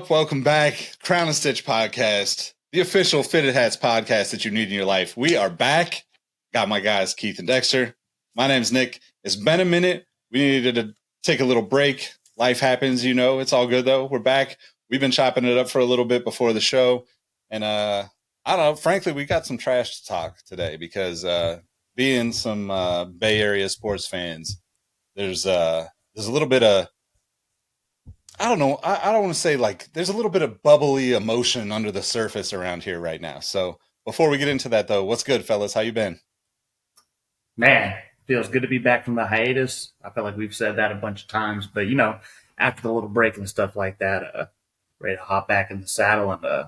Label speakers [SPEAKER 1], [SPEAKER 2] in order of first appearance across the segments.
[SPEAKER 1] up? Welcome back. Crown and Stitch podcast, the official Fitted Hats podcast that you need in your life. We are back. Got my guys, Keith and Dexter. My name's Nick. It's been a minute. We needed to take a little break. Life happens, it's all good though. We're back. We've been chopping it up for a little bit before the show. And I don't know, frankly, we got some trash to talk today because being some Bay Area sports fans, there's a little bit of, I don't know. I don't want to say there's a little bit of bubbly emotion under the surface around here right now. So before we get into that though, what's good, fellas? How you been?
[SPEAKER 2] Man, feels good to be back from the hiatus. I feel like we've said that a bunch of times, but after the little break and stuff like that, ready to hop back in the saddle and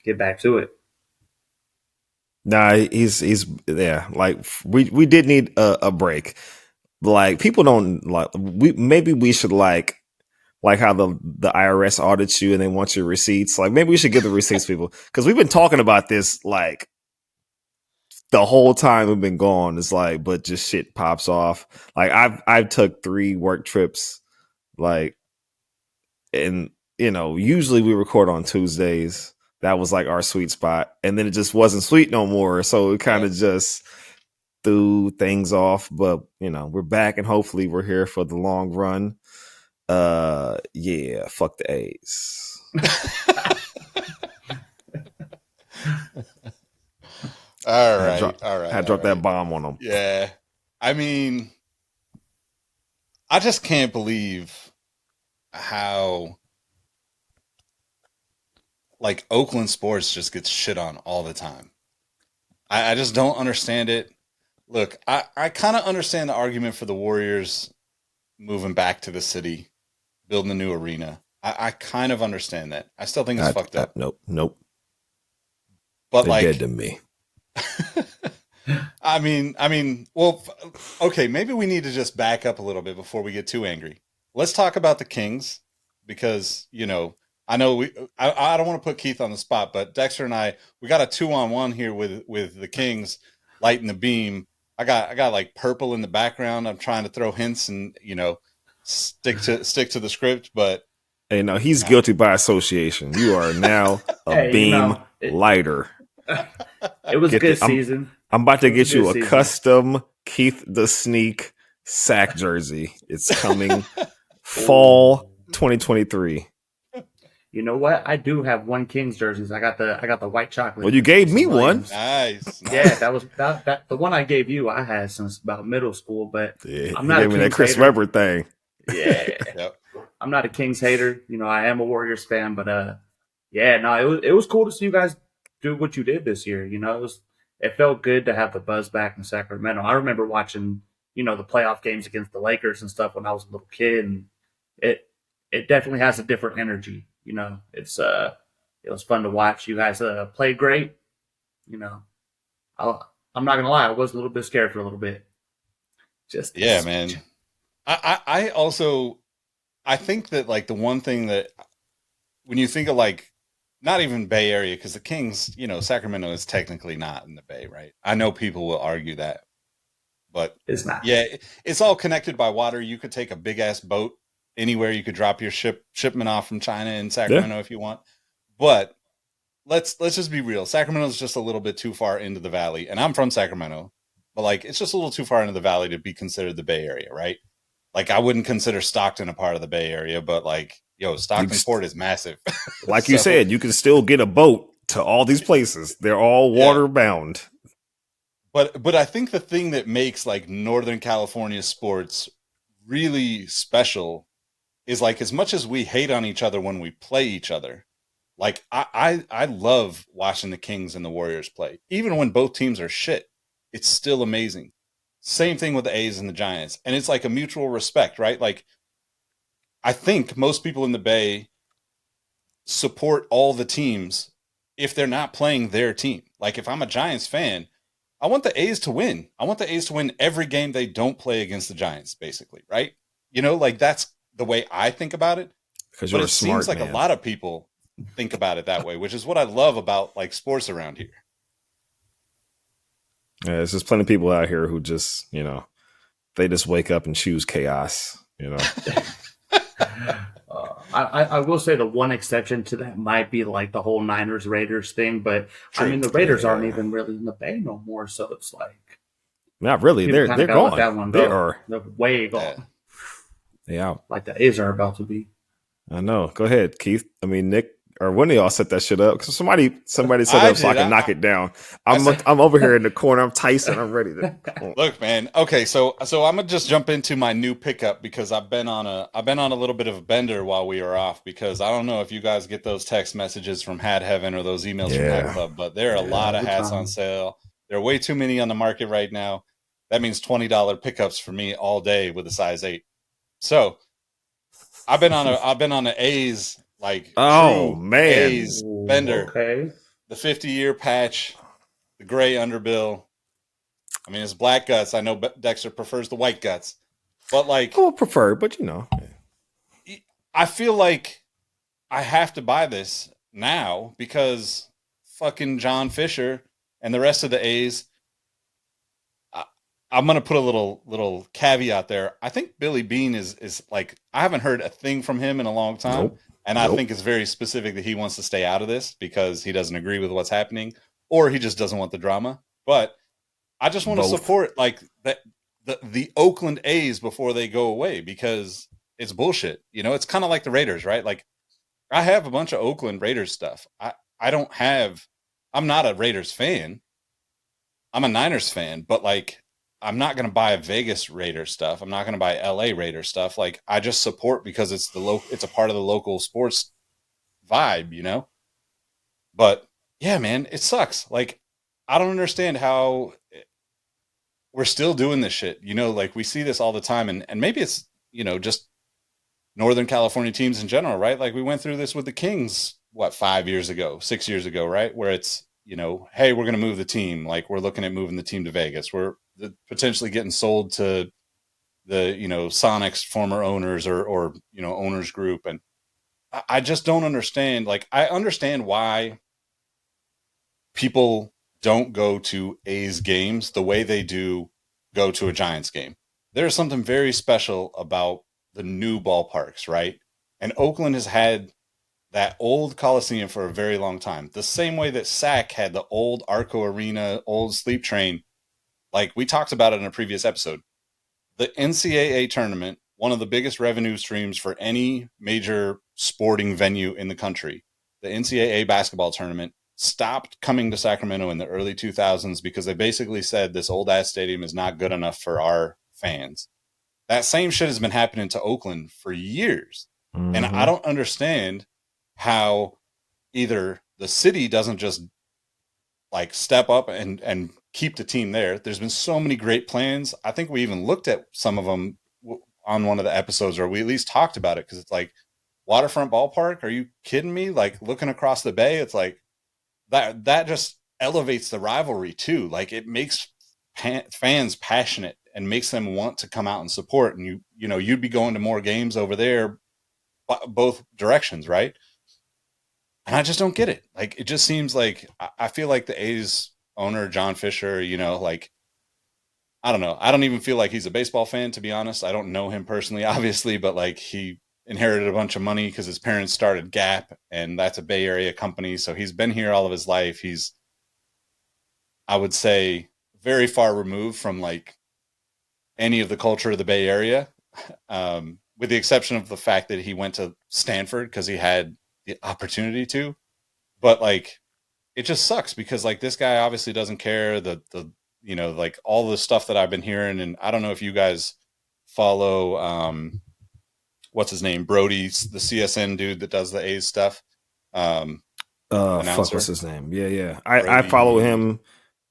[SPEAKER 2] get back to it.
[SPEAKER 3] Nah, he's we did need a break. Like people don't we should like how the IRS audits you and they want your receipts. Like maybe we should give the receipts people because we've been talking about this like the whole time we've been gone. It's like, but just shit pops off. Like I've took 3 work trips, and usually we record on Tuesdays. That was like our sweet spot, and then it just wasn't sweet no more. So it kind of just threw things off. But we're back, and hopefully we're here for the long run. Yeah, fuck the A's.
[SPEAKER 1] All right.
[SPEAKER 3] I dropped that bomb on them.
[SPEAKER 1] Yeah. I mean, I just can't believe how Oakland sports just gets shit on all the time. I just don't understand it. Look, I kind of understand the argument for the Warriors moving back to the city, building a new arena. I kind of understand that. I still think it's fucked up.
[SPEAKER 3] Nope.
[SPEAKER 1] But
[SPEAKER 3] they're dead to me.
[SPEAKER 1] I mean, well, okay, maybe we need to just back up a little bit before we get too angry. Let's talk about the Kings because, I know I don't want to put Keith on the spot, but Dexter and we got a 2-on-1 here with the Kings lighting the beam. I got like purple in the background. I'm trying to throw hints and, stick to the script, but
[SPEAKER 3] hey, no, he's guilty by association. You are now a beam lighter.
[SPEAKER 2] It was a good season.
[SPEAKER 3] I'm about to get you a custom Keith the Sneak sack jersey. It's coming fall 2023.
[SPEAKER 2] You know what? I do have one Kings jerseys. I got the white chocolate.
[SPEAKER 3] Well, you gave me one.
[SPEAKER 1] Nice.
[SPEAKER 2] Yeah, that was that. The one I gave you, I had since about middle school. But
[SPEAKER 3] yeah,
[SPEAKER 2] I'm not
[SPEAKER 3] gave me that Chris Webber thing.
[SPEAKER 2] Yeah, yep. I'm not a Kings hater. I am a Warriors fan. But it was cool to see you guys do what you did this year. It felt good to have the buzz back in Sacramento. I remember watching the playoff games against the Lakers and stuff when I was a little kid, and it definitely has a different energy. It was fun to watch. You guys played great. I'm not gonna lie, I was a little bit scared for a little bit.
[SPEAKER 1] Man. I also think that the one thing that when you think of not even Bay Area, because the Kings, Sacramento is technically not in the Bay, right? I know people will argue that, but
[SPEAKER 2] it's not.
[SPEAKER 1] Yeah, it's all connected by water. You could take a big ass boat anywhere. You could drop your shipment off from China in Sacramento if you want. But let's just be real. Sacramento is just a little bit too far into the valley, and I'm from Sacramento, but it's just a little too far into the valley to be considered the Bay Area, right? I wouldn't consider Stockton a part of the Bay Area, but Stockton Port is massive.
[SPEAKER 3] Like you said, you can still get a boat to all these places. They're all water bound.
[SPEAKER 1] But I think the thing that makes Northern California sports really special is as much as we hate on each other when we play each other, I love watching the Kings and the Warriors play. Even when both teams are shit, it's still amazing. Same thing with the A's and the Giants. And it's a mutual respect, right? I think most people in the Bay support all the teams if they're not playing their team. If I'm a Giants fan, I want the A's to win. I want the A's to win every game they don't play against the Giants, basically, right? That's the way I think about it.
[SPEAKER 3] But
[SPEAKER 1] it seems like a lot of people think about it that way, which is what I love about sports around here.
[SPEAKER 3] Yeah, there's just plenty of people out here who just, they just wake up and choose chaos,
[SPEAKER 2] I will say the one exception to that might be like the whole Niners Raiders thing, but I
[SPEAKER 1] True.
[SPEAKER 2] mean the Raiders aren't even really in the Bay no more, so it's like
[SPEAKER 3] Not really.
[SPEAKER 2] people kind
[SPEAKER 3] They're
[SPEAKER 2] of got to let
[SPEAKER 3] gone.
[SPEAKER 2] that one
[SPEAKER 3] They
[SPEAKER 2] go.
[SPEAKER 3] are.
[SPEAKER 2] They're way gone.
[SPEAKER 1] Yeah.
[SPEAKER 3] They out.
[SPEAKER 2] Like the A's are about to be.
[SPEAKER 3] I know. Go ahead, Keith. I mean, Nick, or when they all set that shit up. Because somebody set it up so I can knock it down. I'm over here in the corner. I'm Tyson. I'm ready to
[SPEAKER 1] look, man. Okay, so I'm gonna just jump into my new pickup because I've been on a little bit of a bender while we were off, because I don't know if you guys get those text messages from Hat Heaven or those emails from Hat Club, but there are a lot of hats on sale. There are way too many on the market right now. That means $20 pickups for me all day with a size 8. So I've been on an A's, like,
[SPEAKER 3] oh
[SPEAKER 1] true
[SPEAKER 3] man,
[SPEAKER 1] A's bender.
[SPEAKER 2] Okay.
[SPEAKER 1] The 50-year patch, the gray underbill. I mean, it's black guts. I know Dexter prefers the white guts, but like,
[SPEAKER 3] I would prefer, but you know,
[SPEAKER 1] I feel like I have to buy this now because fucking John Fisher and the rest of the A's. I'm gonna put a little caveat there. I think Billy Beane is like, I haven't heard a thing from him in a long time.
[SPEAKER 3] Nope.
[SPEAKER 1] And I think it's very specific that he wants to stay out of this because he doesn't agree with what's happening, or he just doesn't want the drama. But I just want to support like the Oakland A's before they go away, because it's bullshit. You know, it's kind of like the Raiders, right? Like, I have a bunch of Oakland Raiders stuff. I'm not a Raiders fan. I'm a Niners fan, but like, I'm not going to buy Vegas Raiders stuff. I'm not going to buy LA Raiders stuff. Like, I just support because it's it's a part of the local sports vibe, you know? But yeah, man, it sucks. Like, I don't understand how we're still doing this shit. You know, like, we see this all the time, and maybe it's, you know, just Northern California teams in general, right? Like, we went through this with the Kings, 6 years ago, right? Where it's, you know, hey, we're going to move the team. Like, we're looking at moving the team to Vegas. We're potentially getting sold to the, you know, Sonic's former owners or, you know, owners group. And I just don't understand. Like, I understand why people don't go to A's games the way they do go to a Giants game. There's something very special about the new ballparks, right? And Oakland has had that old Coliseum for a very long time. The same way that SAC had the old Arco Arena, old Sleep Train. Like, we talked about it in a previous episode. The NCAA tournament, one of the biggest revenue streams for any major sporting venue in the country, the NCAA basketball tournament, stopped coming to Sacramento in the early 2000s because they basically said this old ass stadium is not good enough for our fans. That same shit has been happening to Oakland for years. Mm-hmm. And I don't understand how either the city doesn't just like step up and keep the team there. There's been so many great plans. I think we even looked at some of them on one of the episodes, or we at least talked about it, because it's like, waterfront ballpark, are you kidding me? Like, looking across the bay, it's like that just elevates the rivalry too. Like, it makes fans passionate and makes them want to come out and support. And you know, you'd be going to more games over there, both directions, right? And I just don't get it. Like, it just seems like, I feel like the A's owner, John Fisher, you know, like, I don't know. I don't even feel like he's a baseball fan, to be honest. I don't know him personally, obviously, but like, he inherited a bunch of money because his parents started Gap, and that's a Bay Area company. So he's been here all of his life. He's, I would say, very far removed from like any of the culture of the Bay Area, with the exception of the fact that he went to Stanford because he had the opportunity to. But like, it just sucks because like, this guy obviously doesn't care. The you know, like, all the stuff that I've been hearing, and I don't know if you guys follow what's his name, Brody, the CSN dude that does the A's stuff.
[SPEAKER 3] Fuck, what's his name? Yeah. I follow him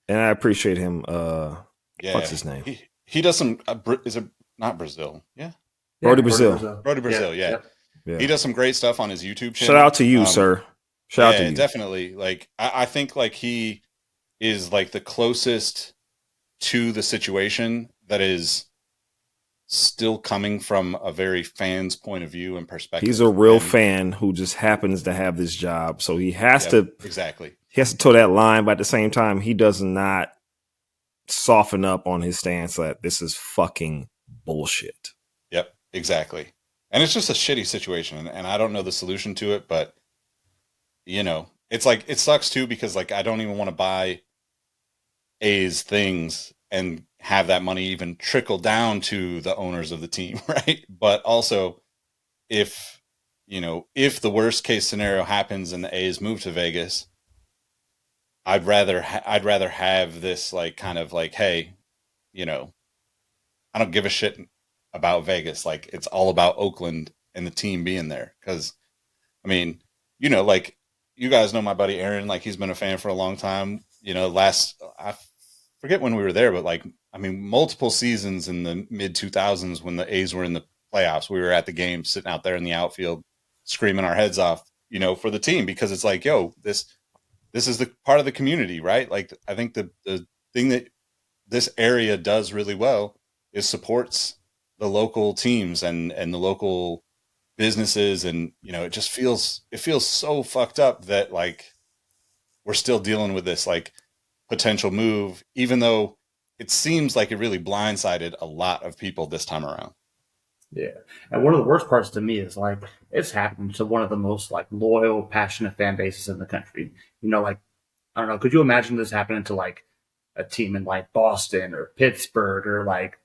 [SPEAKER 3] and I appreciate him.
[SPEAKER 1] Yeah,
[SPEAKER 3] what's his name?
[SPEAKER 1] He does some. Is it not Brazil? Yeah,
[SPEAKER 3] Brody Brazil.
[SPEAKER 1] Brody Brazil. Yeah. He does some great stuff on his YouTube channel.
[SPEAKER 3] Shout out to you, sir. Shout out to you.
[SPEAKER 1] Definitely. Like, I think like he is like the closest to the situation that is still coming from a very fan's point of view and perspective.
[SPEAKER 3] He's a real fan who just happens to have this job, so he has to
[SPEAKER 1] exactly.
[SPEAKER 3] He has to toe that line, but at the same time, he does not soften up on his stance that this is fucking bullshit.
[SPEAKER 1] Yep, exactly. And it's just a shitty situation, and I don't know the solution to it, but it's like it sucks too because like I don't even want to buy A's things and have that money even trickle down to the owners of the team, right? But also, if if the worst case scenario happens and the A's move to Vegas, I'd rather have this like kind of like, hey, you know, I don't give a shit about Vegas. Like it's all about Oakland and the team being there. Because I mean, like you guys know my buddy Aaron. Like he's been a fan for a long time. I forget when we were there, but like I mean, multiple seasons in the mid 2000s when the A's were in the playoffs, we were at the game, sitting out there in the outfield, screaming our heads off, for the team because it's like, yo, this is the part of the community, right? Like I think the thing that this area does really well is supports the local teams and the local businesses, and it feels so fucked up that like we're still dealing with this like potential move, even though it seems like it really blindsided a lot of people this time around.
[SPEAKER 2] Yeah. And one of the worst parts to me is like it's happened to one of the most like loyal, passionate fan bases in the country. Like I don't know, could you imagine this happening to like a team in like Boston or Pittsburgh or like,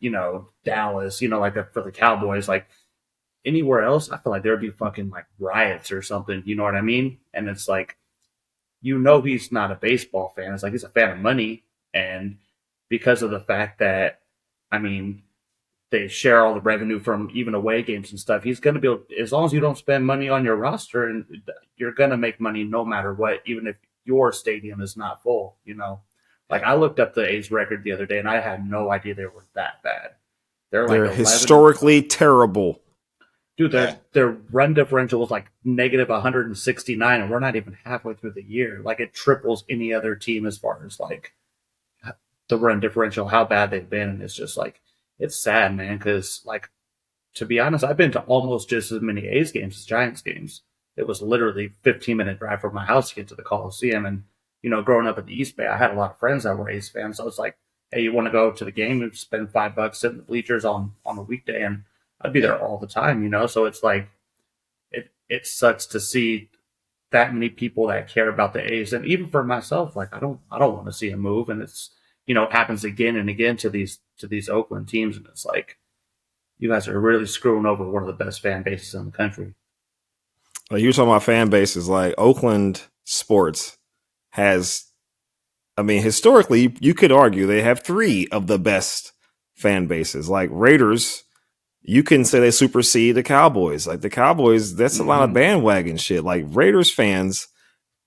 [SPEAKER 2] Dallas, like for the Cowboys, like anywhere else, I feel like there'd be fucking like riots or something, you know what I mean? And it's like he's not a baseball fan. It's like he's a fan of money, and because of the fact that I mean they share all the revenue from even away games and stuff. He's going to be able, as long as you don't spend money on your roster, and you're going to make money no matter what, even if your stadium is not full. Like I looked up the A's record the other day, and I had no idea they were that bad. They're like 11,
[SPEAKER 3] historically terrible.
[SPEAKER 2] Dude, their run differential was like negative 169, and we're not even halfway through the year. Like it triples any other team as far as like the run differential, how bad they've been, and it's just like. It's sad, man, because, like, to be honest, I've been to almost just as many A's games as Giants games. It was literally 15-minute drive from my house to get to the Coliseum. And, growing up in the East Bay, I had a lot of friends that were A's fans. So it's like, hey, you want to go to the game and spend $5 sitting in the bleachers on a weekday? And I'd be there all the time, So it's like, it sucks to see that many people that care about the A's. And even for myself, like, I don't want to see a move. And it's, it happens again and again to these Oakland teams, and it's like you guys are really screwing over one of the best fan bases in the country.
[SPEAKER 3] Well, you were talking about fan bases, like Oakland sports has, I mean, historically, you could argue they have 3 of the best fan bases. Like Raiders, you can say they supersede the Cowboys. Like the Cowboys, that's a lot of bandwagon shit. Like Raiders fans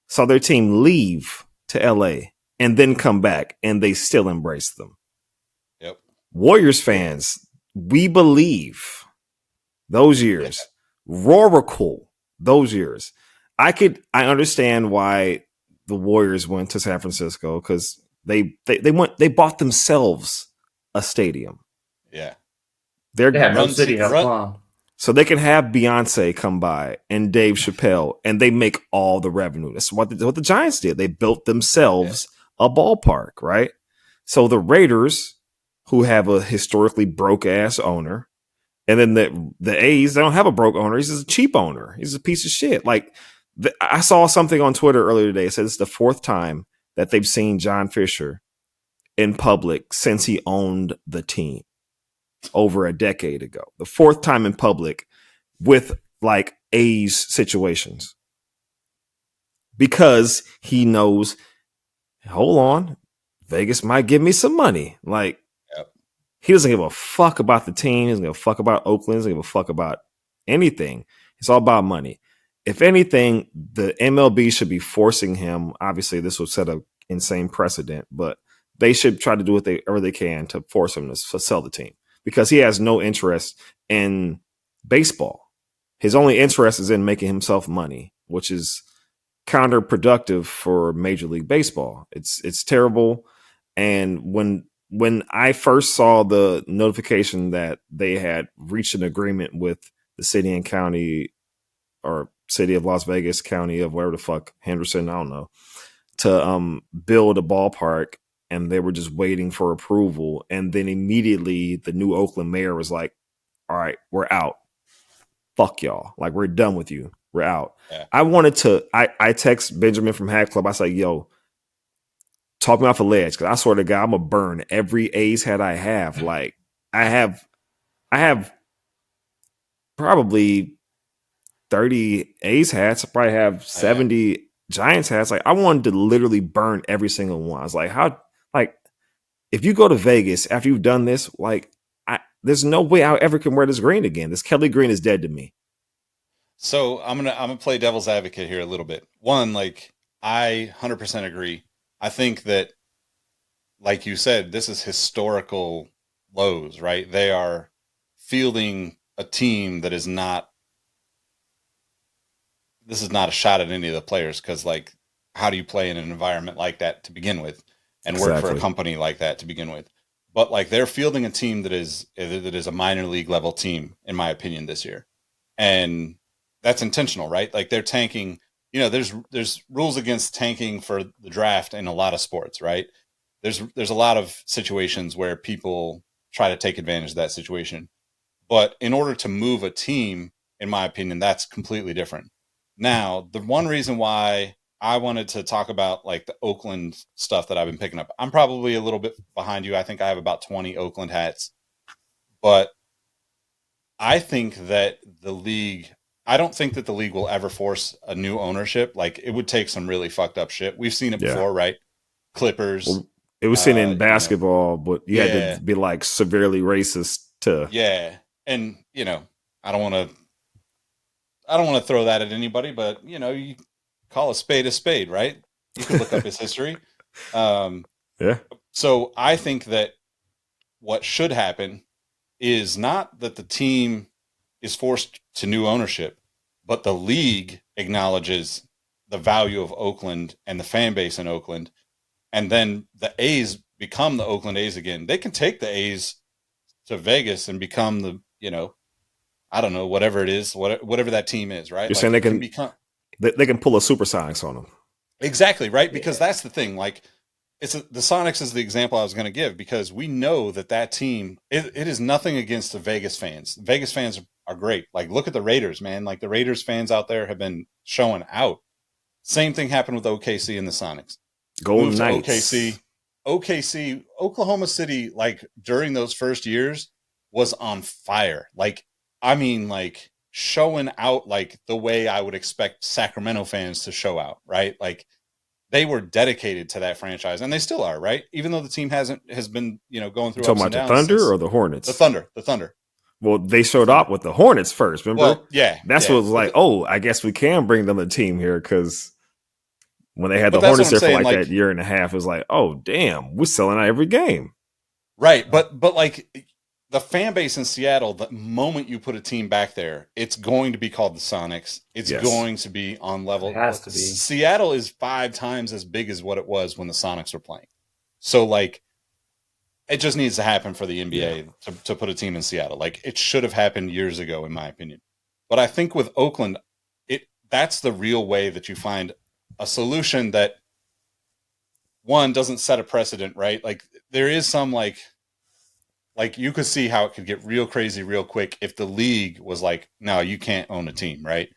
[SPEAKER 3] saw their team leave to LA and then come back, and they still embrace them.
[SPEAKER 1] Yep.
[SPEAKER 3] Warriors fans, we believe those years. Roracle, those years. I understand why the Warriors went to San Francisco because they bought themselves a stadium.
[SPEAKER 1] Yeah.
[SPEAKER 2] They had no city
[SPEAKER 3] so they can have Beyonce come by and Dave Chappelle, and they make all the revenue. That's what the Giants did. They built themselves a ballpark, right? So the Raiders, who have a historically broke ass owner, and then the A's, they don't have a broke owner. He's just a cheap owner. He's a piece of shit. Like I saw something on Twitter earlier today. It said it's the 4th time that they've seen John Fisher in public since he owned the team over a decade ago. The 4th time in public with like A's situations, because he knows, hold on, Vegas might give me some money. Like, he doesn't give a fuck about the team. He doesn't give a fuck about Oakland. He doesn't give a fuck about anything. It's all about money. If anything, the MLB should be forcing him. Obviously, this will set an insane precedent, but they should try to do whatever they can to force him to sell the team, because he has no interest in baseball. His only interest is in making himself money, which is counterproductive for Major League Baseball. It's terrible. And when I first saw the notification that they had reached an agreement with the city and county, or city of Las Vegas, county of wherever the fuck, Henderson, I don't know, to build a ballpark, and they were just waiting for approval. And then immediately the new Oakland mayor was like, all right, we're out. fuck y'all. Like, we're done with you. We're out.
[SPEAKER 1] Yeah.
[SPEAKER 3] I text Benjamin from Hat Club. I was like, yo, talk me off a ledge. Cause I swear to God, I'm gonna burn every A's hat I have. Like, I have probably 30 A's hats. I probably have 70 Giants hats. Like, I wanted to literally burn every single one. I was like, if you go to Vegas after you've done this, like, there's no way I ever can wear this green again. This Kelly green is dead to me.
[SPEAKER 1] So I'm gonna play devil's advocate here a little bit. One, like, I 100% agree. I think that, like you said, this is historical lows, right? They are fielding a team that is not. This is not a shot at any of the players, because, like, how do you play in an environment like that to begin with, and work for a company like that to begin with? But, like, they're fielding a team that is a minor league level team, in my opinion, this year, and that's intentional, right? Like, they're tanking. You know, there's rules against tanking for the draft in a lot of sports, right? There's a lot of situations where people try to take advantage of that situation, but in order to move a team, in my opinion, that's completely different. Now, the one reason why I wanted to talk about, like, the Oakland stuff that I've been picking up, I'm probably a little bit behind you. I think I have about 20 Oakland hats, but I think that I don't think that the league will ever force a new ownership. Like, it would take some really fucked up shit. We've seen it before, right? Clippers.
[SPEAKER 3] Well, it was seen in basketball, but you had to be, like, severely racist to.
[SPEAKER 1] Yeah. And, I don't want to throw that at anybody, but, you call a spade, right? You can look up his history.
[SPEAKER 3] Yeah.
[SPEAKER 1] So I think that what should happen is not that the team is forced to new ownership, but the league acknowledges the value of Oakland and the fan base in Oakland, and then the A's become the Oakland A's again. They can take the A's to Vegas and become the, I don't know, whatever it is, whatever that team is, right?
[SPEAKER 3] You're saying they can pull a Supersonics on them.
[SPEAKER 1] Exactly, right? Because that's the thing. Like, the Sonics is the example I was going to give, because we know that team, it is nothing against the Vegas fans. Vegas fans are great. Like, look at the Raiders, man. Like, the Raiders fans out there have been showing out. Same thing happened with OKC and the Sonics.
[SPEAKER 3] Golden Knights.
[SPEAKER 1] OKC, Oklahoma City, like, during those first years was on fire. Like, I mean, like, showing out like the way I would expect Sacramento fans to show out, right? Like, they were dedicated to that franchise, and they still are, right? Even though the team has been, going through.
[SPEAKER 3] Talking about the Thunder or the Hornets?
[SPEAKER 1] The Thunder.
[SPEAKER 3] Well, they showed up with the Hornets first, remember?
[SPEAKER 1] Well, yeah.
[SPEAKER 3] That's what was like, I guess we can bring them a team here, because when they had the Hornets there for like that year and a half, it was like, oh, damn, we're selling out every game.
[SPEAKER 1] Right, but like, the fan base in Seattle, the moment you put a team back there, it's going to be called the Sonics. It's going to be on level.
[SPEAKER 2] It has to be.
[SPEAKER 1] Seattle is 5 times as big as what it was when the Sonics were playing. So, like, it just needs to happen for the NBA to put a team in Seattle. Like, it should have happened years ago, in my opinion. But I think with Oakland, that's the real way that you find a solution that, one, doesn't set a precedent, right? Like, there is some, like you could see how it could get real crazy real quick if the league was like, no, you can't own a team, right?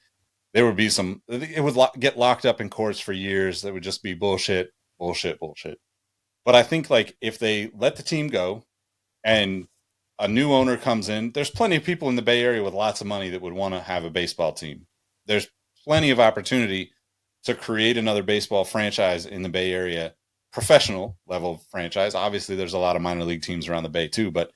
[SPEAKER 1] There would be it would get locked up in courts for years. That would just be bullshit. But I think, like, if they let the team go and a new owner comes in, there's plenty of people in the Bay Area with lots of money that would want to have a baseball team. There's plenty of opportunity to create another baseball franchise in the Bay Area. Professional level franchise. Obviously, there's a lot of minor league teams around the Bay too, but,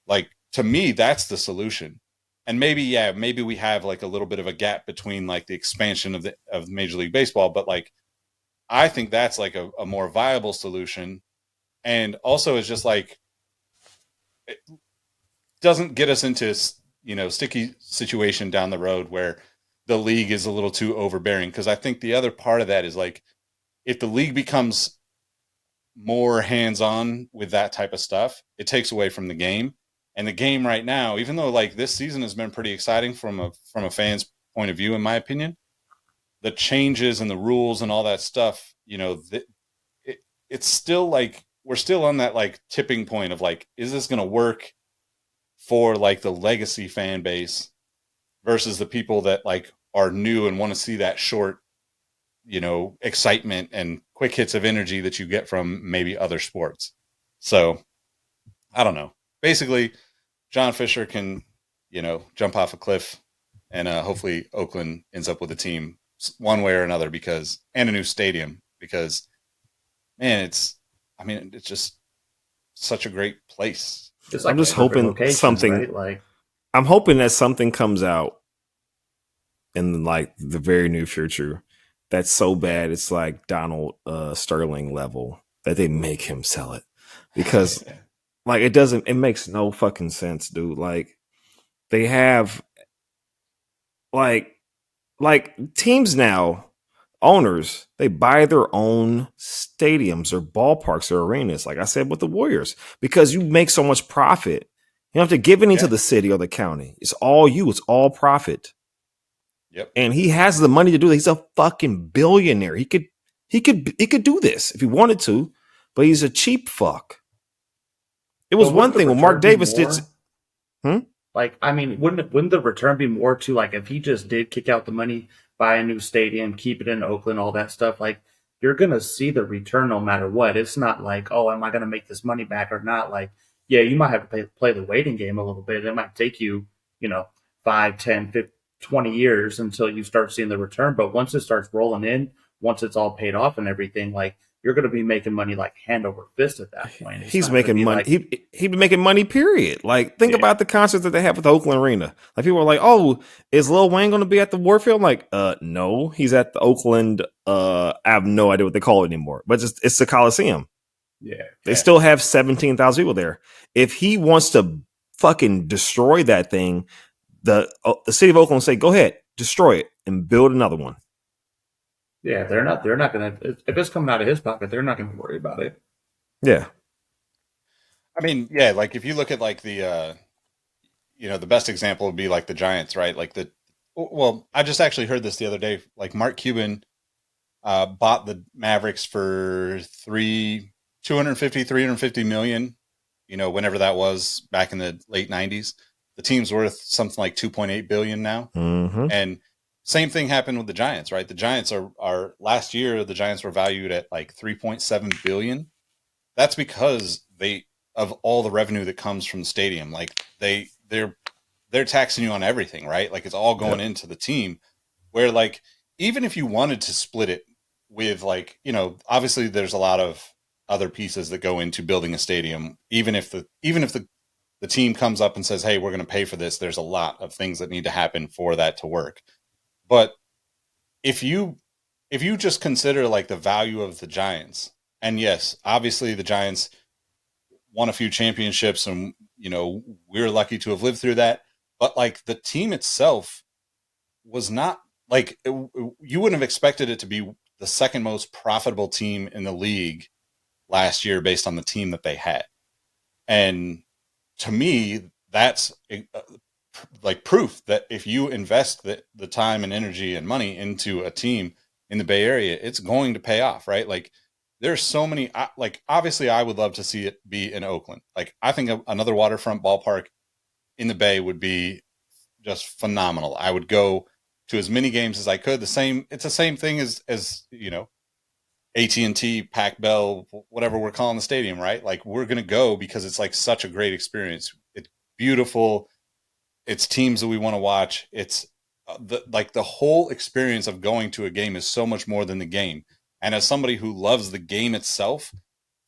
[SPEAKER 1] like, to me, that's the solution. And maybe we have, like, a little bit of a gap between, like, the expansion of Major League Baseball, but, like, I think that's, like, a more viable solution. And also, it's just, like, it doesn't get us into, sticky situation down the road where the league is a little too overbearing. Because I think the other part of that is, like, if the league becomes more hands-on with that type of stuff, it takes away from the game. And the game right now, even though, like, this season has been pretty exciting from a fan's point of view, in my opinion, the changes and the rules and all that stuff, it's still, like, we're still on that, like, tipping point of, like, is this going to work for, like, the legacy fan base versus the people that like are new and want to see that short, excitement and quick hits of energy that you get from maybe other sports. So I don't know. Basically, John Fisher can, jump off a cliff, and hopefully Oakland ends up with a team one way or another and a new stadium because, man, it's just such a great place.
[SPEAKER 2] It's like
[SPEAKER 3] I'm just hoping something.
[SPEAKER 2] right? Like,
[SPEAKER 3] I'm hoping that something comes out in like the very near future that's so bad it's like Donald Sterling level that they make him sell it because like it makes no fucking sense, dude. Like they have like teams now, owners, they buy their own stadiums or ballparks or arenas, like I said with the Warriors, because you make so much profit. You don't have to give anything to the city or the county. It's all you. It's all profit.
[SPEAKER 1] Yep.
[SPEAKER 3] And he has the money to do that. He's a fucking billionaire. He could do this if he wanted to, but he's a cheap fuck. It was one thing when Mark Davis did.
[SPEAKER 2] Like, I mean, wouldn't the return be more to like if he just did kick out the money, buy a new stadium, keep it in Oakland, all that stuff? Like, you're gonna see the return no matter what. It's not like, oh, am I gonna make this money back or not? Like, yeah, you might have to play the waiting game a little bit. It might take you, 5, 10, 15, 20 years until you start seeing the return. But once it starts rolling in, once it's all paid off and everything, like you're going to be making money like hand over fist at that point.
[SPEAKER 3] He's making money. Like, he'd be making money, period. Like, think about the concerts that they have at the Oakland Arena. Like, people are like, oh, is Lil Wayne going to be at the Warfield? Like, no, he's at the Oakland. I have no idea what they call it anymore, but it's the Coliseum.
[SPEAKER 2] Yeah.
[SPEAKER 3] They still have 17,000 people there. If he wants to fucking destroy that thing, the city of Oakland say, go ahead, destroy it and build another one.
[SPEAKER 2] Yeah, they're not going to, if it's coming out of his pocket, they're not going to worry about it.
[SPEAKER 3] Yeah.
[SPEAKER 1] I mean, yeah, like if you look at like the, the best example would be like the Giants, right? Like I just actually heard this the other day, like Mark Cuban bought the Mavericks for $350 million, whenever that was back in the late 90s. The team's worth something like 2.8 billion now.
[SPEAKER 3] Mm-hmm.
[SPEAKER 1] And same thing happened with the Giants, right? The Giants are last year, the Giants were valued at like 3.7 billion. That's because of all the revenue that comes from the stadium. Like they're taxing you on everything, right? Like it's all going into the team, where like, even if you wanted to split it with like, obviously there's a lot of other pieces that go into building a stadium. Even if the team comes up and says, hey, we're going to pay for this, there's a lot of things that need to happen for that to work. But if you just consider like the value of the Giants, and yes, obviously the Giants won a few championships and, we're lucky to have lived through that. But like the team itself was not like, you wouldn't have expected it to be the second most profitable team in the league last year based on the team that they had. And to me, that's like proof that if you invest the time and energy and money into a team in the Bay Area, it's going to pay off, right? Like there's so many, like obviously I would love to see it be in Oakland. Like I think another waterfront ballpark in the Bay would be just phenomenal. I would go to as many games as I could. It's the same thing as AT&T, Pac Bell, whatever we're calling the stadium, right? Like we're going to go because it's like such a great experience. It's beautiful. It's teams that we want to watch. It's the whole experience of going to a game is so much more than the game. And as somebody who loves the game itself,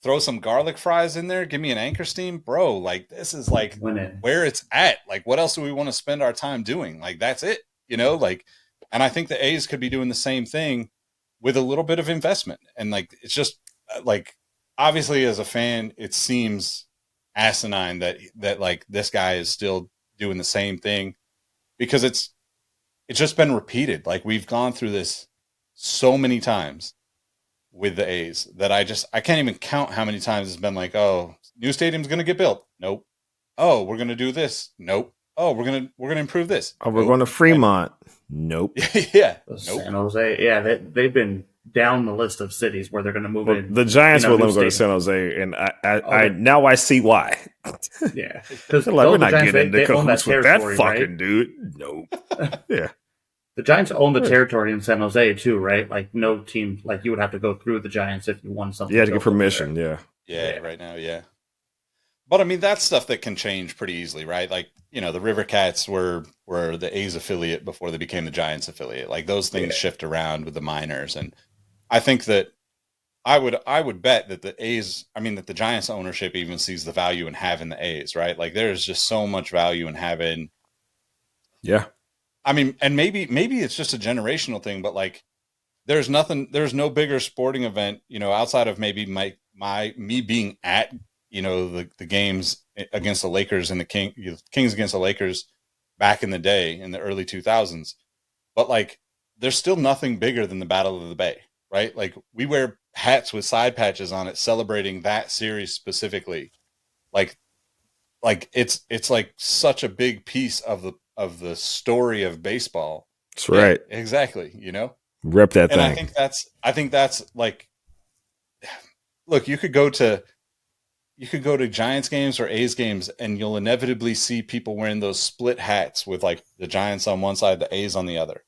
[SPEAKER 1] throw some garlic fries in there, give me an anchor steam, bro. Like this is like where it's at. Like what else do we want to spend our time doing? Like that's it, like, and I think the A's could be doing the same thing with a little bit of investment. And like, it's just like, obviously as a fan, it seems asinine that like this guy is still doing the same thing because it's just been repeated. Like we've gone through this so many times with the A's that I can't even count how many times it's been like, oh, new stadium's going to get built. Nope. Oh, we're going to do this. Nope. Oh, we're going to improve this.
[SPEAKER 3] Oh, we're going to Fremont. Nope.
[SPEAKER 1] Yeah.
[SPEAKER 2] Nope. San Jose. Yeah. They've been down the list of cities where they're going to move in.
[SPEAKER 3] The Giants will let
[SPEAKER 2] new
[SPEAKER 3] him go to
[SPEAKER 2] stadiums.
[SPEAKER 3] San Jose, and
[SPEAKER 2] Okay.
[SPEAKER 3] now I see why.
[SPEAKER 2] Yeah, because
[SPEAKER 3] They're like, we're not
[SPEAKER 2] Giants,
[SPEAKER 3] getting into
[SPEAKER 2] they own that
[SPEAKER 3] cahoots with that
[SPEAKER 2] territory,
[SPEAKER 3] fucking
[SPEAKER 2] right?
[SPEAKER 3] dude. No. Yeah.
[SPEAKER 2] The Giants own the
[SPEAKER 3] Yeah.
[SPEAKER 2] territory in San Jose too, right? Like no team, like you would have to go through the Giants if you want something.
[SPEAKER 3] You had to get
[SPEAKER 2] built over
[SPEAKER 3] permission.
[SPEAKER 2] there.
[SPEAKER 3] Yeah.
[SPEAKER 1] Yeah, right now, yeah. But I mean, that's stuff that can change pretty easily, right? Like, the River Cats were the A's affiliate before they became the Giants affiliate. Like those things shift around with the minors, and I think that I would bet that that the Giants ownership even sees the value in having the A's, right? Like there's just so much value in having.
[SPEAKER 3] Yeah.
[SPEAKER 1] I mean, and maybe it's just a generational thing, but like there's no bigger sporting event, outside of maybe me being at the games against the Lakers and the Kings against the Lakers back in the day in the early 2000s. But like, there's still nothing bigger than the Battle of the Bay, right? Like we wear hats with side patches on it celebrating that series specifically. Like it's like such a big piece of the story of baseball.
[SPEAKER 3] That's right.
[SPEAKER 1] Yeah, exactly.
[SPEAKER 3] Rep that
[SPEAKER 1] And
[SPEAKER 3] thing.
[SPEAKER 1] I think that's like, look, you could go to Giants games or A's games, and you'll inevitably see people wearing those split hats with like the Giants on one side, the A's on the other.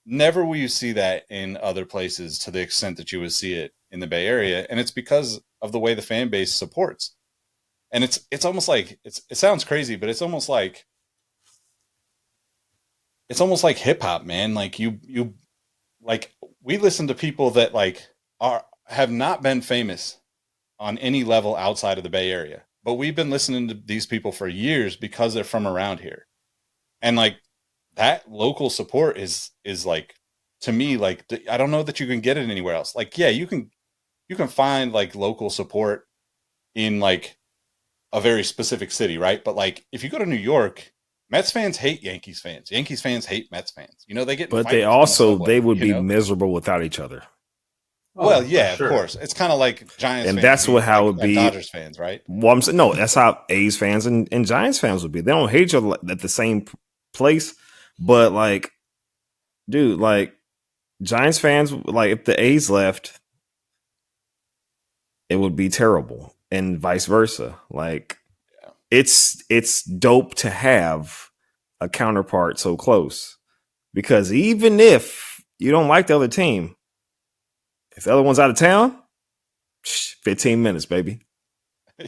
[SPEAKER 1] Never will you see that in other places to the extent that you would see it in the Bay Area, and it's because of the way the fan base supports. And it's almost like it sounds crazy, but it's almost like hip hop, man. Like you like we listen to people that like have not been famous on any level outside of the Bay Area, but we've been listening to these people for years because they're from around here. And like that local support is like, to me, like, I don't know that you can get it anywhere else. Like, yeah, you can find like local support in like a very specific city, right? But like if you go to New York, Mets fans hate Yankees fans. Yankees fans hate Mets fans. They get in
[SPEAKER 3] But
[SPEAKER 1] fights
[SPEAKER 3] they
[SPEAKER 1] on the
[SPEAKER 3] also
[SPEAKER 1] subway,
[SPEAKER 3] they would be miserable without each other.
[SPEAKER 1] Well, yeah,
[SPEAKER 2] sure.
[SPEAKER 1] of course. It's kind of like Giants
[SPEAKER 3] And
[SPEAKER 1] fans.
[SPEAKER 3] that's how it would be.
[SPEAKER 1] Dodgers fans, right?
[SPEAKER 3] Well, I'm saying, no, that's how A's fans and Giants fans would be. They don't hate each other at the same place, but like, dude, like Giants fans, like if the A's left, it would be terrible, and vice versa. Like, it's dope to have a counterpart so close, because even if you don't like the other team, if the other one's out of town, 15 minutes, baby.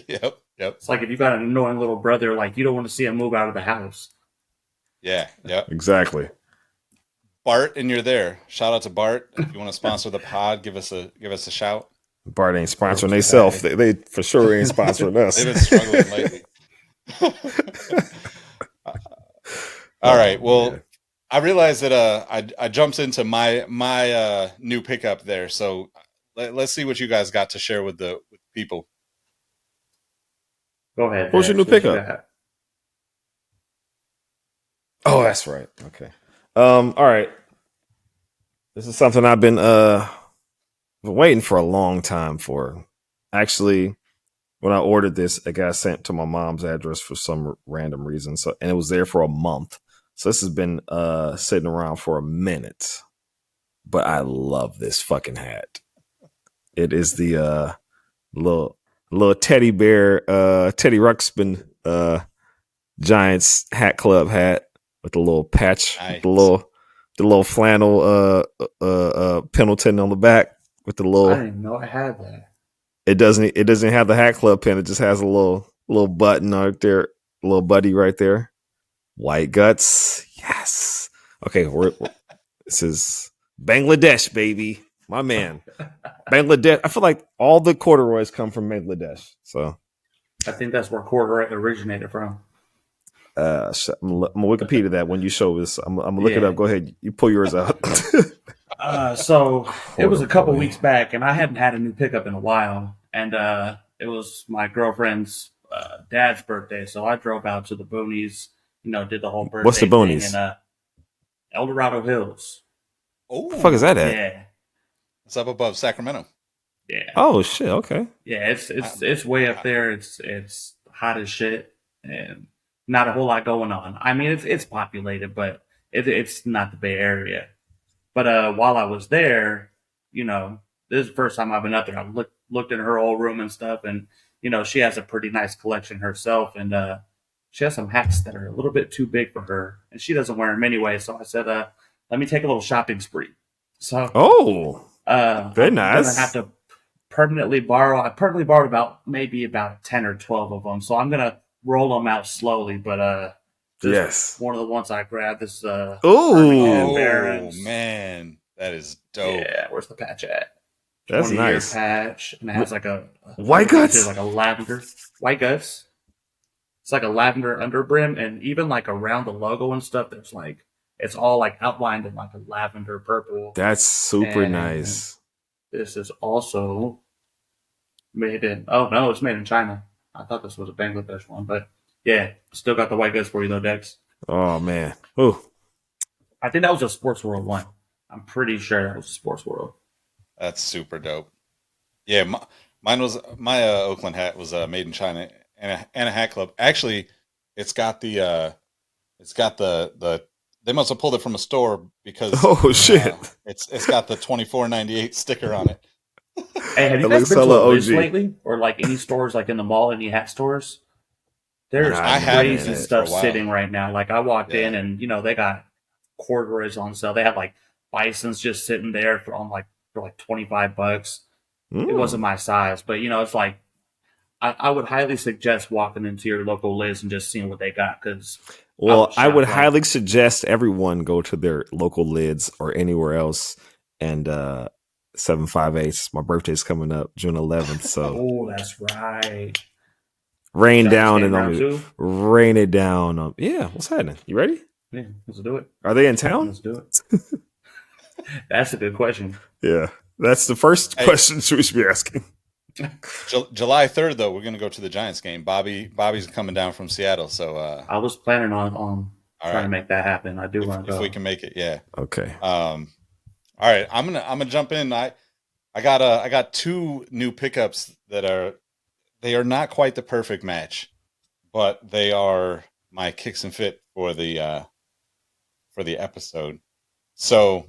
[SPEAKER 1] Yep.
[SPEAKER 2] It's like if you got an annoying little brother, like you don't want to see him move out of the house.
[SPEAKER 1] Yeah. Yep.
[SPEAKER 3] Exactly.
[SPEAKER 1] Bart, and you're there. Shout out to Bart. If you want to sponsor the pod, give us a shout.
[SPEAKER 3] Bart ain't sponsoring themselves. They for sure ain't sponsoring us.
[SPEAKER 1] They've been struggling lately. All right. Well, yeah. I realized that I jumped into my new pickup there. So let's see what you guys got to share with people.
[SPEAKER 2] Go ahead.
[SPEAKER 3] What's your new pickup? Oh, that's right. Okay. All right. This is something I've been waiting for a long time for. Actually, when I ordered this, it got sent to my mom's address for some random reason. So, and it was there for a month. So this has been sitting around for a minute. But I love this fucking hat. It is the little teddy bear, Teddy Ruxpin Giants hat club hat with the little patch, nice. the little flannel Pendleton on the back with the little.
[SPEAKER 2] I didn't know I had that.
[SPEAKER 3] It doesn't have the hat club pin. It just has a little button right there, a little buddy right there. White guts, yes. Okay, this is Bangladesh, baby, my man. Bangladesh. I feel like all the corduroys come from Bangladesh. So
[SPEAKER 2] I think that's where corduroy originated from.
[SPEAKER 3] I'm gonna Wikipedia that when you show this. I'm gonna look it up. Go ahead, you pull yours out.
[SPEAKER 2] So it was a couple weeks back, and I hadn't had a new pickup in a while, and it was my girlfriend's dad's birthday, so I drove out to the boonies. Did the whole birthday.
[SPEAKER 3] What's the boonies?
[SPEAKER 2] Thing in El Dorado Hills.
[SPEAKER 3] Oh, the fuck is that at?
[SPEAKER 2] Yeah,
[SPEAKER 1] it's up above Sacramento.
[SPEAKER 2] Yeah.
[SPEAKER 3] Oh shit. Okay.
[SPEAKER 2] Yeah, it's way up there. It's hot as shit, and not a whole lot going on. I mean, it's populated, but it's not the Bay Area. But while I was there, you know, this is the first time I've been up there. I've looked in her old room and stuff, and you know, she has a pretty nice collection herself, and she has some hats that are a little bit too big for her, and she doesn't wear them anyway. So I said, let me take a little shopping spree. So
[SPEAKER 3] very
[SPEAKER 2] I'm gonna have
[SPEAKER 3] nice.
[SPEAKER 2] to permanently borrow. I permanently borrowed about 10 or 12 of them, so I'm gonna roll them out slowly. But just
[SPEAKER 3] Yes.
[SPEAKER 2] one of the ones I grabbed is
[SPEAKER 3] Ooh.
[SPEAKER 2] Birmingham
[SPEAKER 1] Oh
[SPEAKER 2] Barons.
[SPEAKER 1] man, that is dope.
[SPEAKER 2] Yeah, where's the patch at?
[SPEAKER 3] That's
[SPEAKER 2] 20-year
[SPEAKER 3] nice.
[SPEAKER 2] patch, and it has like a
[SPEAKER 3] White guts?
[SPEAKER 2] like a lavender white guts. It's like a lavender underbrim, and even like around the logo and stuff, there's like it's all like outlined in like a lavender purple.
[SPEAKER 3] That's super
[SPEAKER 2] And
[SPEAKER 3] nice.
[SPEAKER 2] This is also made in. Oh no, it's made in China. I thought this was a Bangladesh one, but yeah, still got the white goods for you though, Dex.
[SPEAKER 3] Oh man. Ooh.
[SPEAKER 2] I think that was a Sports World one. I'm pretty sure that was a Sports World.
[SPEAKER 1] That's super dope. Yeah, mine was my Oakland hat was made in China and a hat club. Actually, it's got the they must have pulled it from a store because
[SPEAKER 3] Oh shit.
[SPEAKER 1] it's got the 24.98 sticker on it.
[SPEAKER 2] Hey, have you
[SPEAKER 3] That
[SPEAKER 2] guys
[SPEAKER 3] looks
[SPEAKER 2] been to
[SPEAKER 3] hella
[SPEAKER 2] a Liz
[SPEAKER 3] OG.
[SPEAKER 2] lately, or like any stores like in the mall, any hat stores? There's
[SPEAKER 3] I
[SPEAKER 1] haven't
[SPEAKER 2] crazy
[SPEAKER 1] for a
[SPEAKER 2] stuff
[SPEAKER 1] while.
[SPEAKER 2] sitting right now. Like I walked
[SPEAKER 1] Yeah.
[SPEAKER 2] in and you know they got corduroys on sale. They had like bisons just sitting there for like $25. It wasn't my size, but you know it's like I would highly suggest walking into your local Liz and just seeing what they got because
[SPEAKER 3] Well, I would
[SPEAKER 2] like,
[SPEAKER 3] highly suggest everyone go to their local lids or anywhere else and 758. My birthday's coming up June 11th, so
[SPEAKER 2] oh that's right.
[SPEAKER 3] rain
[SPEAKER 2] Giants
[SPEAKER 3] down
[SPEAKER 2] game
[SPEAKER 3] and
[SPEAKER 2] round
[SPEAKER 3] on
[SPEAKER 2] two?
[SPEAKER 3] rain it down. Yeah, what's happening? You ready?
[SPEAKER 2] Yeah, let's do it.
[SPEAKER 3] Are they in town?
[SPEAKER 2] Let's do it. That's a good question.
[SPEAKER 3] Yeah, that's the first question we should be asking.
[SPEAKER 1] July 3rd, though, we're going to go to the Giants game. Bobby's coming down from Seattle, so
[SPEAKER 2] I was planning on trying to make that happen. I do want to go
[SPEAKER 1] if we can make it. Yeah.
[SPEAKER 3] Okay.
[SPEAKER 1] All right, I'm gonna jump in. I got two new pickups that they are not quite the perfect match, but they are my kicks and fit for the episode. So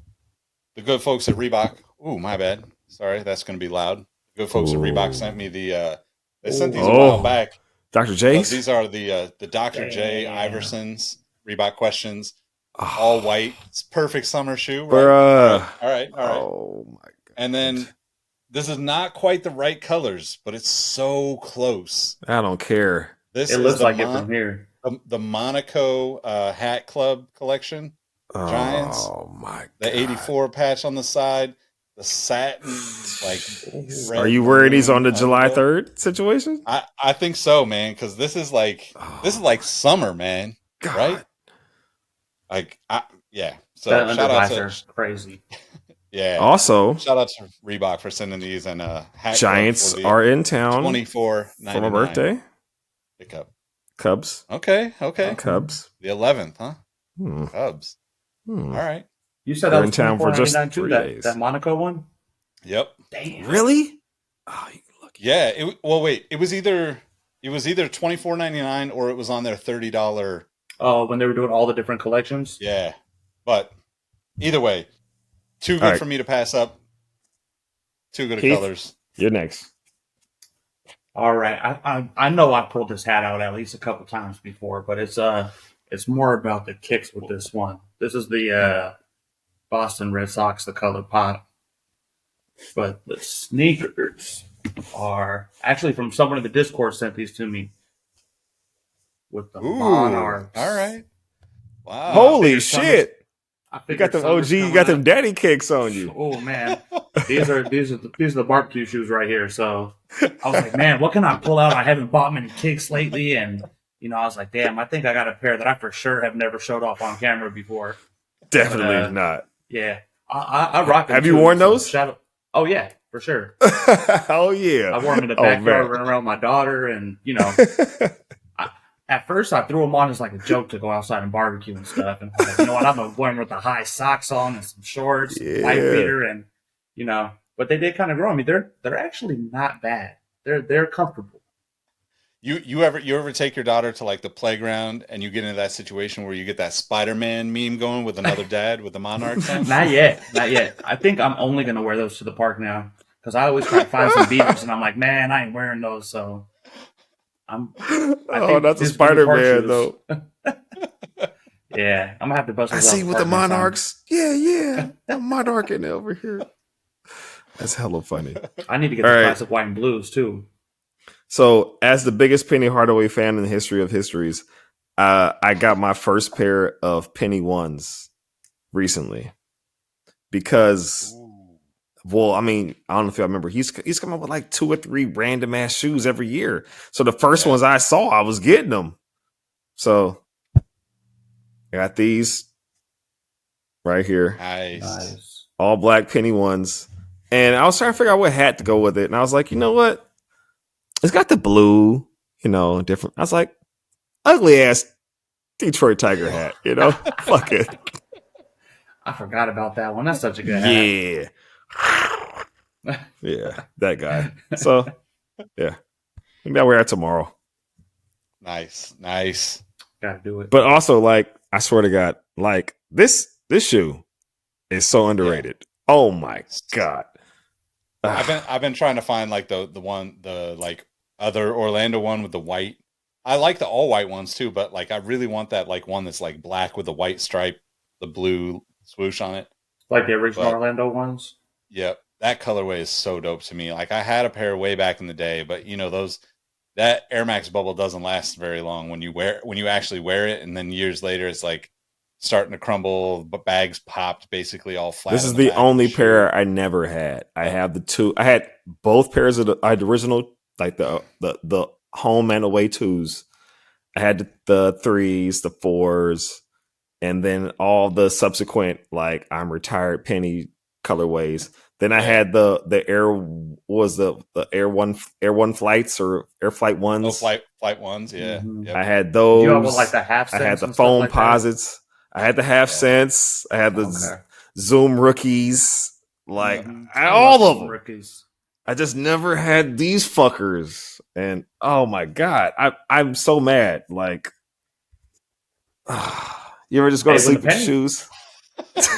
[SPEAKER 1] the good folks at Reebok. Ooh, my bad. Sorry, that's going to be loud. Good folks at Reebok sent me the. They sent these a while back.
[SPEAKER 3] Dr. J's.
[SPEAKER 1] These are the Dr. J Iversons Reebok questions. All white. It's perfect summer shoe, right?
[SPEAKER 3] Bruh.
[SPEAKER 1] All right.
[SPEAKER 3] Oh my god.
[SPEAKER 1] And then this is not quite the right colors, but it's so close.
[SPEAKER 3] I don't care.
[SPEAKER 1] This
[SPEAKER 2] it
[SPEAKER 1] is
[SPEAKER 2] looks like it from here.
[SPEAKER 1] The Monaco Hat Club collection. Giants.
[SPEAKER 3] Oh my god.
[SPEAKER 1] The 84 patch on the side. The satin, like.
[SPEAKER 3] Are you wearing these on the July 3rd situation?
[SPEAKER 1] I think so, man, because this is like summer, man.
[SPEAKER 3] God.
[SPEAKER 1] Right? Like, yeah. So
[SPEAKER 2] That
[SPEAKER 1] shout out
[SPEAKER 2] undervisor, crazy.
[SPEAKER 1] Yeah.
[SPEAKER 3] Also,
[SPEAKER 1] shout out to Reebok for sending these and hat
[SPEAKER 3] Giants are in town
[SPEAKER 1] for
[SPEAKER 3] my birthday.
[SPEAKER 1] Pickup.
[SPEAKER 3] Cubs.
[SPEAKER 1] Okay.
[SPEAKER 3] Cubs.
[SPEAKER 1] The 11th, huh? Cubs. All right.
[SPEAKER 2] You said
[SPEAKER 3] They're
[SPEAKER 2] that
[SPEAKER 3] in
[SPEAKER 2] was
[SPEAKER 3] town for just
[SPEAKER 2] 24.99 too,
[SPEAKER 3] 3
[SPEAKER 2] that,
[SPEAKER 3] days.
[SPEAKER 2] that Monaco one?
[SPEAKER 1] Yep.
[SPEAKER 2] Damn.
[SPEAKER 3] Really? Oh, you lucky.
[SPEAKER 1] Yeah. It was either $24.99 or it was on their $30.
[SPEAKER 2] Oh, when they were doing all the different collections?
[SPEAKER 1] Yeah. But either way, too good for me to pass up. Too good of colors.
[SPEAKER 3] You're next.
[SPEAKER 2] All right. I know I pulled this hat out at least a couple times before, but it's more about the kicks with this one. This is the Boston Red Sox, the color pot. But the sneakers are actually from someone in the Discord sent these to me with the Monarchs.
[SPEAKER 1] All right. Wow.
[SPEAKER 3] Holy shit.
[SPEAKER 2] You
[SPEAKER 3] got them OG, you got them daddy kicks on you.
[SPEAKER 2] Oh man. These are the barbecue shoes right here. So I was like, man, what can I pull out? I haven't bought many kicks lately, and I was like, damn, I think I got a pair that I for sure have never showed off on camera before.
[SPEAKER 3] Definitely not.
[SPEAKER 2] Yeah. I rock them.
[SPEAKER 3] Have you worn those?
[SPEAKER 2] Oh yeah, for sure.
[SPEAKER 3] Oh yeah.
[SPEAKER 2] I wore them in the backyard, running around with my daughter, and at first I threw them on as like a joke to go outside and barbecue and stuff. And I was like, you know what? I'm gonna wear them with the high socks on and some shorts, white beater, and but they did kind of grow on me. They're actually not bad. They're comfortable.
[SPEAKER 1] You ever take your daughter to like the playground and you get into that situation where you get that Spider-Man meme going with another dad with the Monarchs on?
[SPEAKER 2] Not yet. I think I'm only gonna wear those to the park now because I always try to find some beavers, and I'm like, man, I ain't wearing those. So I
[SPEAKER 3] Oh,
[SPEAKER 2] think
[SPEAKER 3] that's a
[SPEAKER 2] this will be park
[SPEAKER 3] Spider-Man
[SPEAKER 2] shoes.
[SPEAKER 3] though.
[SPEAKER 2] Yeah, I'm gonna have to bust
[SPEAKER 3] I
[SPEAKER 2] those out
[SPEAKER 3] see
[SPEAKER 2] the
[SPEAKER 3] with the
[SPEAKER 2] park next time.
[SPEAKER 3] Monarchs. Yeah. The Monarch in over here. That's hella funny.
[SPEAKER 2] I need to get the classic white and blues too.
[SPEAKER 3] So, as the biggest Penny Hardaway fan in the history of histories, I got my first pair of Penny ones recently because, well, I mean, I don't know if y'all remember, he's come up with like 2 or 3 random ass shoes every year. So the first ones I saw, I was getting them. So I got these right here,
[SPEAKER 1] Nice.
[SPEAKER 3] all black Penny ones, and I was trying to figure out what hat to go with it, and I was like, you know what? It's got the blue, different. I was like, ugly ass Detroit Tiger hat, fuck it.
[SPEAKER 2] I forgot about that one. That's such a good hat.
[SPEAKER 3] Yeah, that guy. So, yeah, maybe I'll wear it tomorrow.
[SPEAKER 1] Nice.
[SPEAKER 2] Gotta do it.
[SPEAKER 3] But also, like, I swear to God, like this shoe is so underrated. Yeah. Oh my God.
[SPEAKER 1] I've been trying to find like the like other Orlando one with the white. I like the all white ones too, but like I really want that like one that's like black with the white stripe, the blue swoosh on it.
[SPEAKER 2] Like the original Orlando ones?
[SPEAKER 1] Yep. That colorway is so dope to me. Like I had a pair way back in the day, but that Air Max bubble doesn't last very long when you actually wear it, and then years later it's like starting to crumble, but bags popped basically all flat.
[SPEAKER 3] This is the only pair I never had. I have the two. I had both pairs of the original, like the home and away 2s. I had the 3s, the 4s, and then all the subsequent like I'm retired Penny colorways. Then I had the Air Air One flights or Air Flight ones.
[SPEAKER 1] Oh, flight ones, yeah.
[SPEAKER 3] Mm-hmm. Yep. I had those.
[SPEAKER 2] You have like the half cents.
[SPEAKER 3] I had the foam like posits. I had the half cents. I had the Zoom rookies. Like all of them. Rookies. I just never had these fuckers. And oh my God, I'm so mad. Like, you ever just go to sleep with shoes?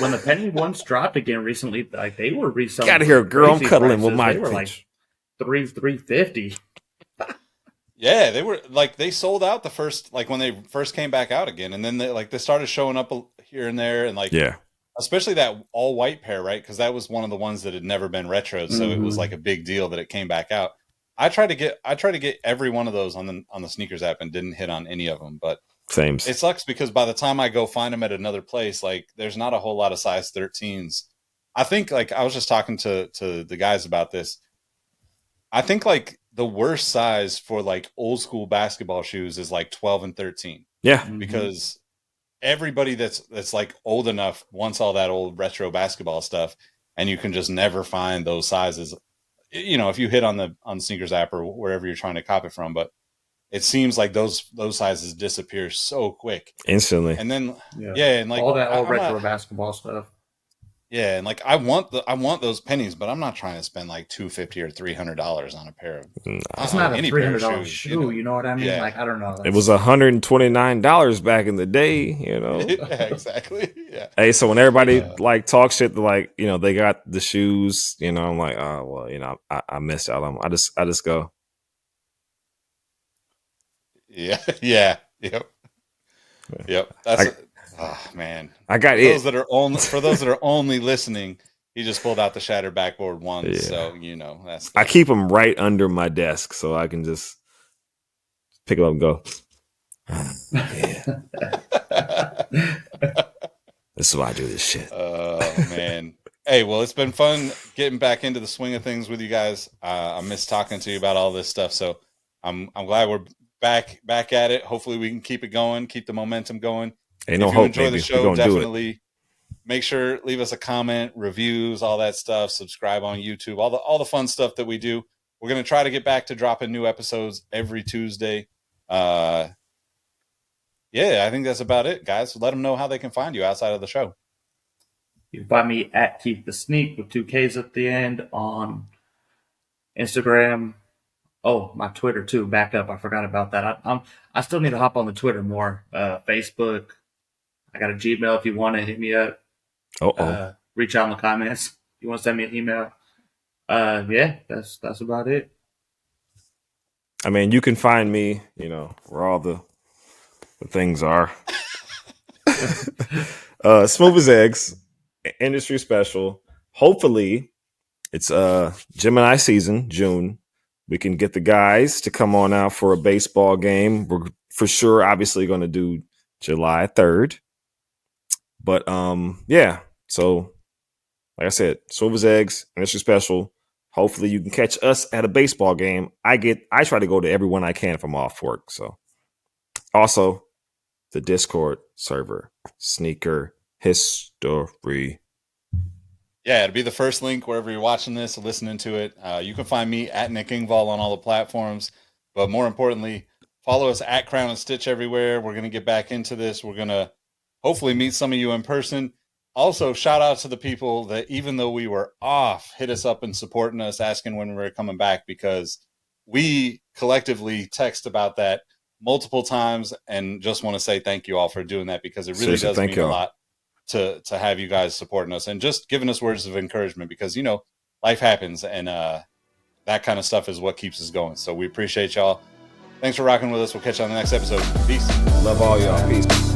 [SPEAKER 2] When the Penny ones dropped again recently, like they were reselling.
[SPEAKER 3] Get out of here, girl! I'm cuddling with my.
[SPEAKER 2] They were like $350.
[SPEAKER 1] Yeah, they were like they sold out the first like when they first came back out again, and then they started showing up here and there, and like especially that all white pair, right? Because that was one of the ones that had never been retroed, so it was like a big deal that it came back out. I tried to get every one of those on the sneakers app and didn't hit on any of them, but
[SPEAKER 3] same.
[SPEAKER 1] It sucks because by the time I go find them at another place, like there's not a whole lot of size 13s. I think like I was just talking to the guys about this. I think like the worst size for like old school basketball shoes is like 12 and 13.
[SPEAKER 3] Yeah.
[SPEAKER 1] Because everybody that's like old enough wants all that old retro basketball stuff, and you can just never find those sizes. If you hit on the sneakers app or wherever you're trying to cop it from, but it seems like those sizes disappear so quick,
[SPEAKER 3] instantly.
[SPEAKER 1] And then and like
[SPEAKER 2] all that old retro basketball stuff.
[SPEAKER 1] Yeah, and like I want those pennies, but I'm not trying to spend like $250 or $300 on a pair of.
[SPEAKER 2] It's not a $300 shoe. You know what I mean? Yeah. Like I don't know.
[SPEAKER 3] It was $129 back in the day.
[SPEAKER 1] Yeah, exactly. Yeah.
[SPEAKER 3] Hey, so when everybody like talk shit, like they got the shoes, I'm like, oh well, I missed out on them. I just go.
[SPEAKER 1] Yeah. Yep. That's man.
[SPEAKER 3] I got
[SPEAKER 1] those that are only for those that are only listening. He just pulled out the shattered backboard ones, so that's.
[SPEAKER 3] I keep them right under my desk, so I can just pick them up and go. This is why I do this shit.
[SPEAKER 1] Oh man. Hey, well, it's been fun getting back into the swing of things with you guys. I miss talking to you about all this stuff, so I'm glad we're back at it. Hopefully we can keep it going, keep the momentum going.
[SPEAKER 3] Ain't no hope,
[SPEAKER 1] enjoy the show, definitely make sure leave us a comment, reviews, all that stuff, subscribe on YouTube, all the fun stuff that we do. We're going to try to get back to dropping new episodes every Tuesday. I think that's about it, guys. Let them know how they can find you outside of the show.
[SPEAKER 2] You can find me at Keith the Sneak with 2 Ks at the end on Instagram, Oh, my Twitter too. Back up. I forgot about that. I still need to hop on the Twitter more. Facebook. I got a Gmail if you want to hit me up. Reach out in the comments. If you want to send me an email. Yeah, that's about it.
[SPEAKER 3] I mean, you can find me, where all the things are. Smooth as eggs, industry special. Hopefully, it's Gemini season, June. We can get the guys to come on out for a baseball game. We're for sure, obviously, going to do July 3rd. But yeah. So, like I said, Smooth as eggs, industry special. Hopefully, you can catch us at a baseball game. I try to go to every one I can if I'm off work. So, also the Discord server, Sneaker History.
[SPEAKER 1] Yeah, it'll be the first link wherever you're watching this or listening to it. You can find me at Nick Ingval on all the platforms. But more importantly, follow us at Crown and Stitch everywhere. We're going to get back into this. We're going to hopefully meet some of you in person. Also, shout out to the people that, even though we were off, hit us up and supporting us, asking when we were coming back, because we collectively text about that multiple times and just want to say thank you all for doing that, because it really does mean a lot to have you guys supporting us and just giving us words of encouragement, because, life happens, and that kind of stuff is what keeps us going. So we appreciate y'all. Thanks for rocking with us. We'll catch you on the next episode. Peace.
[SPEAKER 3] Love all y'all. Peace.